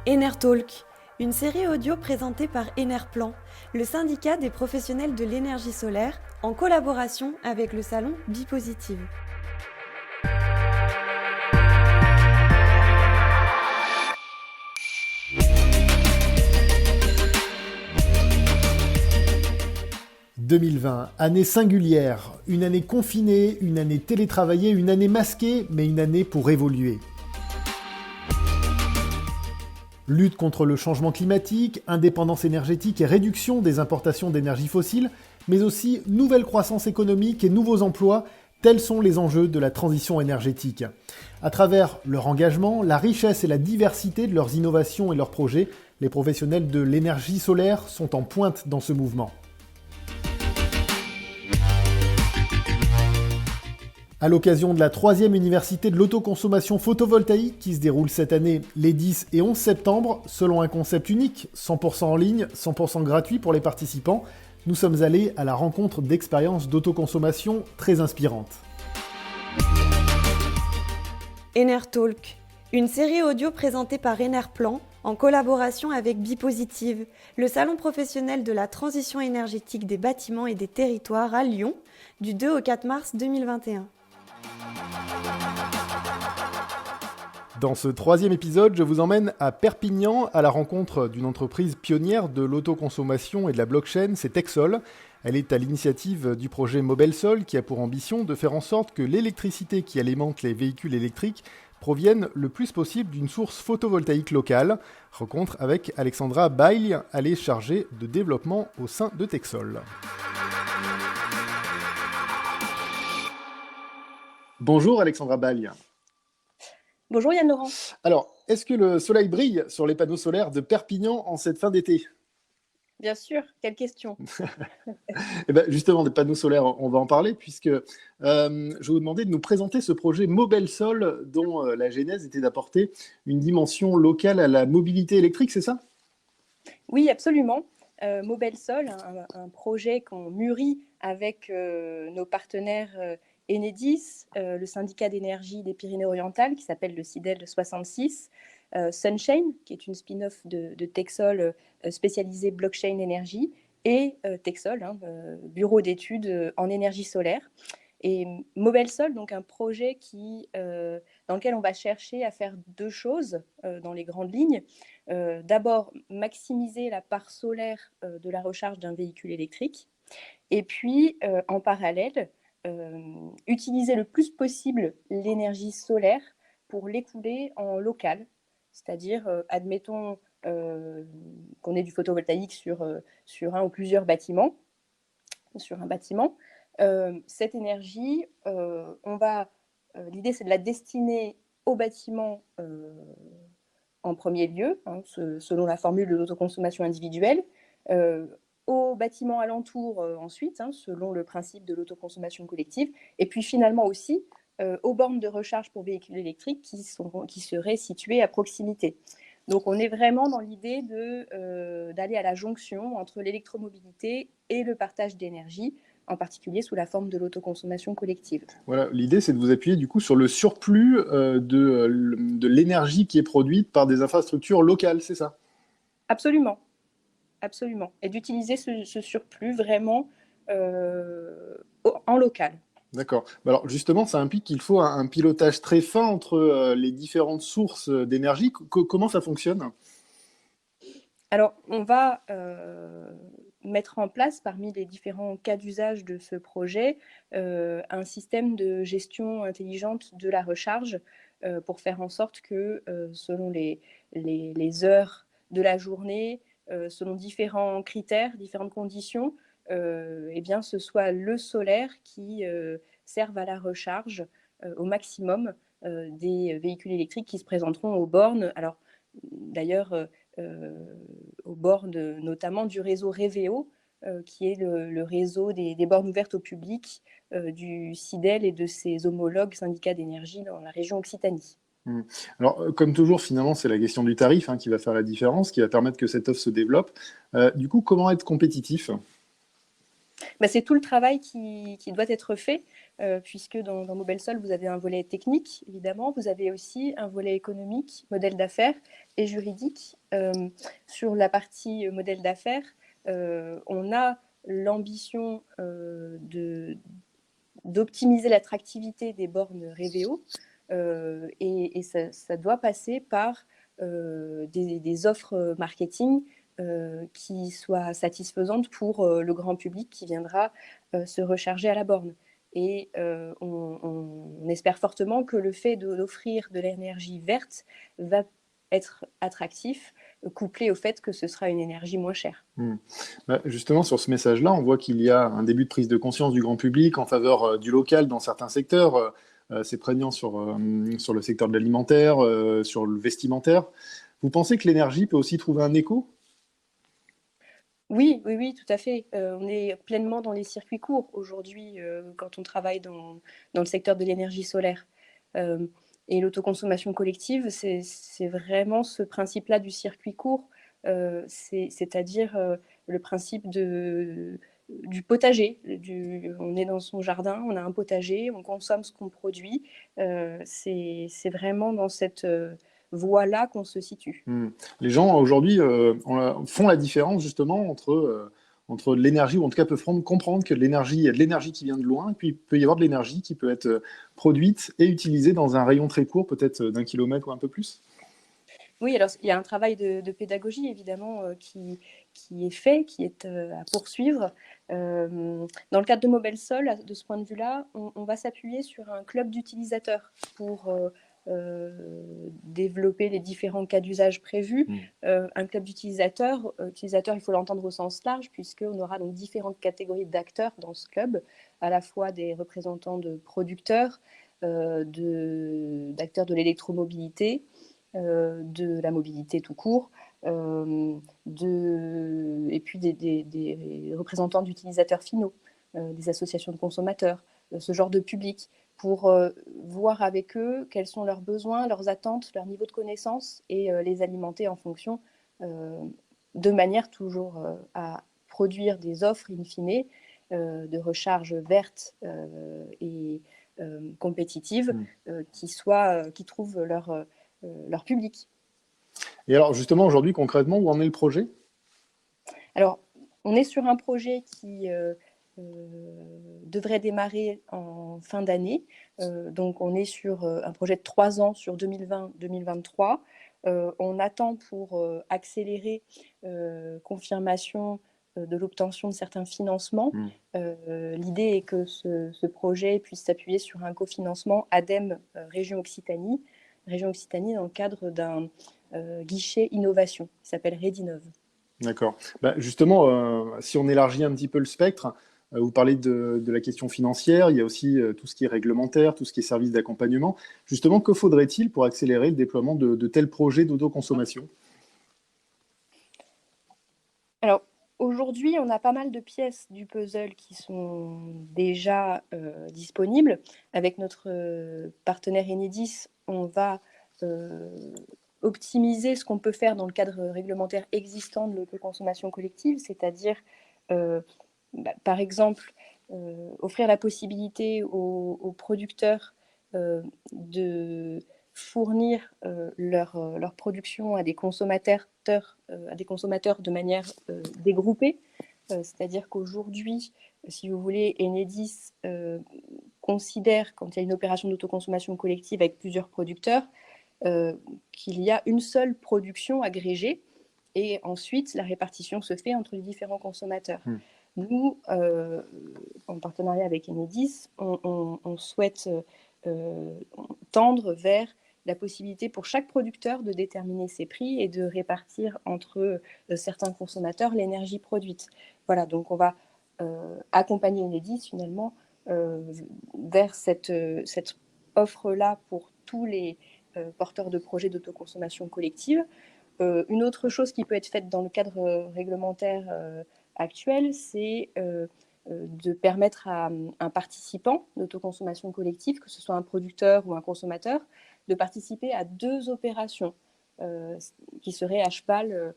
Enertalk, une série audio présentée par Enerplan, le syndicat des professionnels de l'énergie solaire, en collaboration avec le salon Bipositive. « 2020, année singulière, une année confinée, une année télétravaillée, une année masquée, mais une année pour évoluer. Lutte contre le changement climatique, indépendance énergétique et réduction des importations d'énergie fossile, mais aussi nouvelle croissance économique et nouveaux emplois, tels sont les enjeux de la transition énergétique. À travers leur engagement, la richesse et la diversité de leurs innovations et leurs projets, les professionnels de l'énergie solaire sont en pointe dans ce mouvement. À l'occasion de la 3e université de l'autoconsommation photovoltaïque qui se déroule cette année les 10 et 11 septembre, selon un concept unique, 100% en ligne, 100% gratuit pour les participants, nous sommes allés à la rencontre d'expériences d'autoconsommation très inspirantes. Enertalk, une série audio présentée par Enerplan en collaboration avec Bipositive, le salon professionnel de la transition énergétique des bâtiments et des territoires à Lyon, du 2 au 4 mars 2021. Dans ce 3e épisode, je vous emmène à Perpignan à la rencontre d'une entreprise pionnière de l'autoconsommation et de la blockchain, c'est Texol. Elle est à l'initiative du projet Mobelsol qui a pour ambition de faire en sorte que l'électricité qui alimente les véhicules électriques provienne le plus possible d'une source photovoltaïque locale. Rencontre avec Alexandra Baille, elle est chargée de développement au sein de Texol. Bonjour Alexandra Baille. Bonjour Yann Laurent. Alors, est-ce que le soleil brille sur les panneaux solaires de Perpignan en cette fin d'été ? Bien sûr, quelle question. Eh ben, justement, des panneaux solaires, on va en parler, puisque je vais vous demander de nous présenter ce projet Mobelsol, dont la genèse était d'apporter une dimension locale à la mobilité électrique, c'est ça ? Oui, absolument. Mobelsol, un projet qu'on mûrit avec nos partenaires Enedis, le syndicat d'énergie des Pyrénées-Orientales, qui s'appelle le CIDEL 66, Sunshine, qui est une spin-off de Texol spécialisée blockchain énergie, et Texol, bureau d'études en énergie solaire. Et Mobelsol, donc un projet dans lequel on va chercher à faire deux choses dans les grandes lignes. D'abord, maximiser la part solaire de la recharge d'un véhicule électrique, et puis en parallèle, utiliser le plus possible l'énergie solaire pour l'écouler en local, c'est-à-dire, admettons qu'on ait du photovoltaïque sur un ou plusieurs bâtiments, sur un bâtiment. Cette énergie, l'idée c'est de la destiner au bâtiment en premier lieu, selon la formule de l'autoconsommation individuelle, aux bâtiments alentours ensuite, selon le principe de l'autoconsommation collective, et puis finalement aussi aux bornes de recharge pour véhicules électriques qui seraient situées à proximité. Donc on est vraiment dans l'idée d'aller à la jonction entre l'électromobilité et le partage d'énergie, en particulier sous la forme de l'autoconsommation collective. Voilà, l'idée c'est de vous appuyer du coup sur le surplus de l'énergie qui est produite par des infrastructures locales, c'est ça ? Absolument. Absolument. Et d'utiliser ce surplus vraiment en local. D'accord. Alors justement, ça implique qu'il faut un pilotage très fin entre les différentes sources d'énergie. Comment ça fonctionne ? Alors, on va mettre en place, parmi les différents cas d'usage de ce projet, un système de gestion intelligente de la recharge pour faire en sorte que, selon les heures de la journée, selon différents critères, différentes conditions, eh bien, ce soit le solaire qui serve à la recharge au maximum des véhicules électriques qui se présenteront aux bornes. Alors, d'ailleurs, aux bornes notamment du réseau Reveo, qui est le réseau des bornes ouvertes au public du CIDEL et de ses homologues syndicats d'énergie dans la région Occitanie. Alors, comme toujours, finalement, c'est la question du tarif qui va faire la différence, qui va permettre que cette offre se développe. Du coup, comment être compétitif ? C'est tout le travail qui doit être fait puisque dans Mobile Sol, vous avez un volet technique, évidemment, vous avez aussi un volet économique, modèle d'affaires et juridique. Sur la partie modèle d'affaires, on a l'ambition d'optimiser l'attractivité des bornes Révéo, et ça doit passer par des offres marketing qui soient satisfaisantes pour le grand public qui viendra se recharger à la borne. Et on espère fortement que le fait d'offrir de l'énergie verte va être attractif, couplé au fait que ce sera une énergie moins chère. Justement, sur ce message-là, on voit qu'il y a un début de prise de conscience du grand public en faveur du local dans certains secteurs. C'est prégnant sur le secteur de l'alimentaire, sur le vestimentaire. Vous pensez que l'énergie peut aussi trouver un écho? Oui, tout à fait. On est pleinement dans les circuits courts aujourd'hui quand on travaille dans le secteur de l'énergie solaire. Et l'autoconsommation collective, c'est vraiment ce principe-là du circuit court, c'est-à-dire le principe du potager. On est dans son jardin, on a un potager, on consomme ce qu'on produit. C'est vraiment dans cette voie-là qu'on se situe. Les gens aujourd'hui font la différence justement entre l'énergie, ou en tout cas peuvent comprendre que l'énergie, il y a de l'énergie qui vient de loin, et puis il peut y avoir de l'énergie qui peut être produite et utilisée dans un rayon très court, peut-être d'1 kilomètre ou un peu plus. Oui, alors il y a un travail de pédagogie évidemment qui est fait, qui est à poursuivre. Dans le cadre de Mobile Sol, de ce point de vue-là, on va s'appuyer sur un club d'utilisateurs pour développer les différents cas d'usage prévus. Un club d'utilisateurs, il faut l'entendre au sens large, puisqu'on aura donc différentes catégories d'acteurs dans ce club, à la fois des représentants de producteurs, d'acteurs de l'électromobilité, de la mobilité tout court, et puis des représentants d'utilisateurs finaux, des associations de consommateurs, ce genre de public, pour voir avec eux quels sont leurs besoins, leurs attentes, leur niveau de connaissance, et les alimenter en fonction, de manière toujours à produire des offres in fine de recharge verte et compétitive qui trouvent leur public. Et alors justement aujourd'hui concrètement, où en est le projet? Alors, on est sur un projet qui devrait démarrer en fin d'année. Donc, on est sur un projet de 3 ans sur 2020-2023. On attend pour accélérer confirmation de l'obtention de certains financements. L'idée est que ce projet puisse s'appuyer sur un cofinancement ADEME Région Occitanie dans le cadre d'un guichet innovation qui s'appelle Redinov. D'accord. Justement, si on élargit un petit peu le spectre, vous parlez de la question financière, il y a aussi tout ce qui est réglementaire, tout ce qui est service d'accompagnement. Justement, que faudrait-il pour accélérer le déploiement de tels projets d'autoconsommation? Alors, aujourd'hui, on a pas mal de pièces du puzzle qui sont déjà disponibles. Avec notre partenaire Enedis, on va optimiser ce qu'on peut faire dans le cadre réglementaire existant de l'autoconsommation collective, c'est-à-dire, par exemple, offrir la possibilité aux producteurs de fournir leur production à des consommateurs de manière dégroupée. C'est-à-dire qu'aujourd'hui, si vous voulez, Enedis considère, quand il y a une opération d'autoconsommation collective avec plusieurs producteurs, qu'il y a une seule production agrégée, et ensuite la répartition se fait entre les différents consommateurs. Nous, en partenariat avec Enedis, on souhaite tendre vers la possibilité pour chaque producteur de déterminer ses prix et de répartir entre certains consommateurs l'énergie produite. Voilà, donc on va accompagner Enedis finalement vers cette offre-là pour tous les porteurs de projets d'autoconsommation collective. Une autre chose qui peut être faite dans le cadre réglementaire actuel, c'est de permettre à un participant d'autoconsommation collective, que ce soit un producteur ou un consommateur, de participer à 2 opérations qui seraient à cheval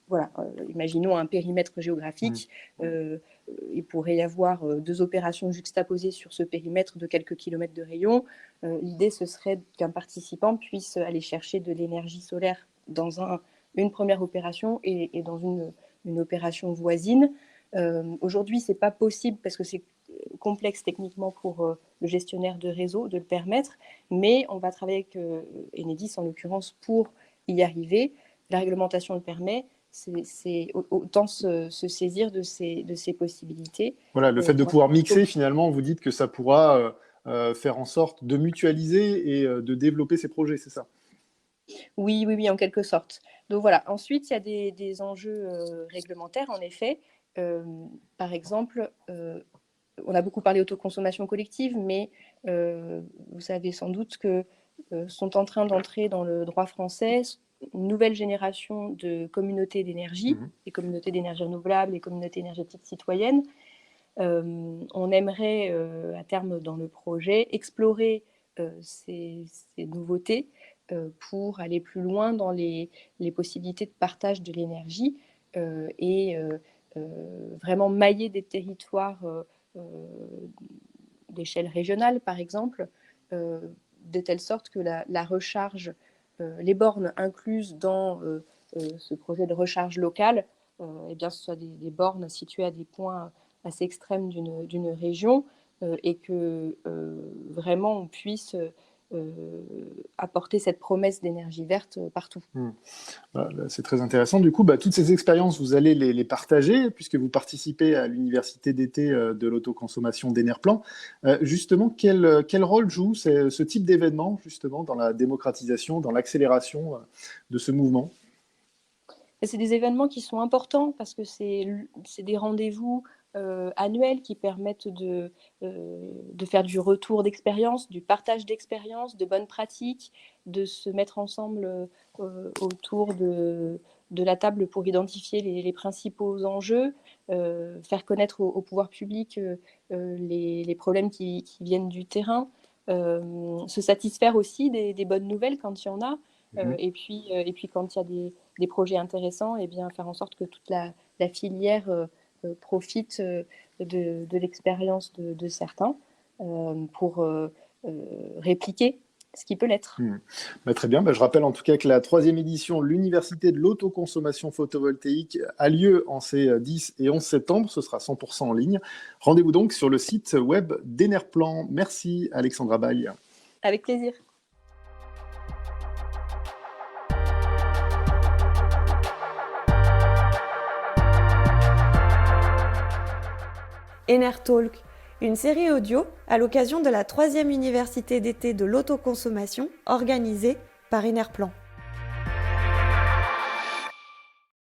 voilà, imaginons un périmètre géographique. Il pourrait y avoir 2 opérations juxtaposées sur ce périmètre de quelques kilomètres de rayon. L'idée, ce serait qu'un participant puisse aller chercher de l'énergie solaire dans une première opération et dans une opération voisine. Aujourd'hui, ce n'est pas possible parce que c'est complexe techniquement pour le gestionnaire de réseau de le permettre, mais on va travailler avec Enedis en l'occurrence pour y arriver. La réglementation le permet, c'est autant se saisir de ces possibilités. Voilà, le fait de pouvoir mixer, finalement, vous dites que ça pourra faire en sorte de mutualiser et de développer ces projets, c'est ça? Oui, en quelque sorte. Donc voilà, ensuite, il y a des enjeux réglementaires, en effet. Par exemple, on a beaucoup parlé autoconsommation collective, mais vous savez sans doute que sont en train d'entrer dans le droit français une nouvelle génération de communautés d'énergie, les communautés d'énergie renouvelable, les communautés énergétiques citoyennes. On aimerait, à terme dans le projet, explorer ces nouveautés pour aller plus loin dans les possibilités de partage de l'énergie et vraiment mailler des territoires d'échelle régionale, par exemple, de telle sorte que la recharge, les bornes incluses dans ce projet de recharge locale, eh bien, ce soit des bornes situées à des points assez extrêmes d'une région et que vraiment on puisse apporter cette promesse d'énergie verte partout. Voilà, c'est très intéressant. Du coup, toutes ces expériences, vous allez les partager puisque vous participez à l'université d'été de l'autoconsommation d'Enerplan. Justement, quel rôle joue ce type d'événement justement dans la démocratisation, dans l'accélération de ce mouvement? Et c'est des événements qui sont importants parce que c'est des rendez-vous annuels qui permettent de faire du retour d'expérience, du partage d'expérience, de bonnes pratiques, de se mettre ensemble autour de la table pour identifier les principaux enjeux, faire connaître au pouvoir public les problèmes qui viennent du terrain, se satisfaire aussi des bonnes nouvelles quand il y en a, et puis quand il y a des projets intéressants, et bien faire en sorte que toute la filière profite de l'expérience de certains pour répliquer ce qui peut l'être. Très bien. Je rappelle en tout cas que la 3e édition, l'Université de l'autoconsommation photovoltaïque, a lieu en ces 10 et 11 septembre. Ce sera 100% en ligne. Rendez-vous donc sur le site web d'Enerplan. Merci Alexandra Baille. Avec plaisir. Enertalk, une série audio à l'occasion de la 3e université d'été de l'autoconsommation organisée par Enerplan.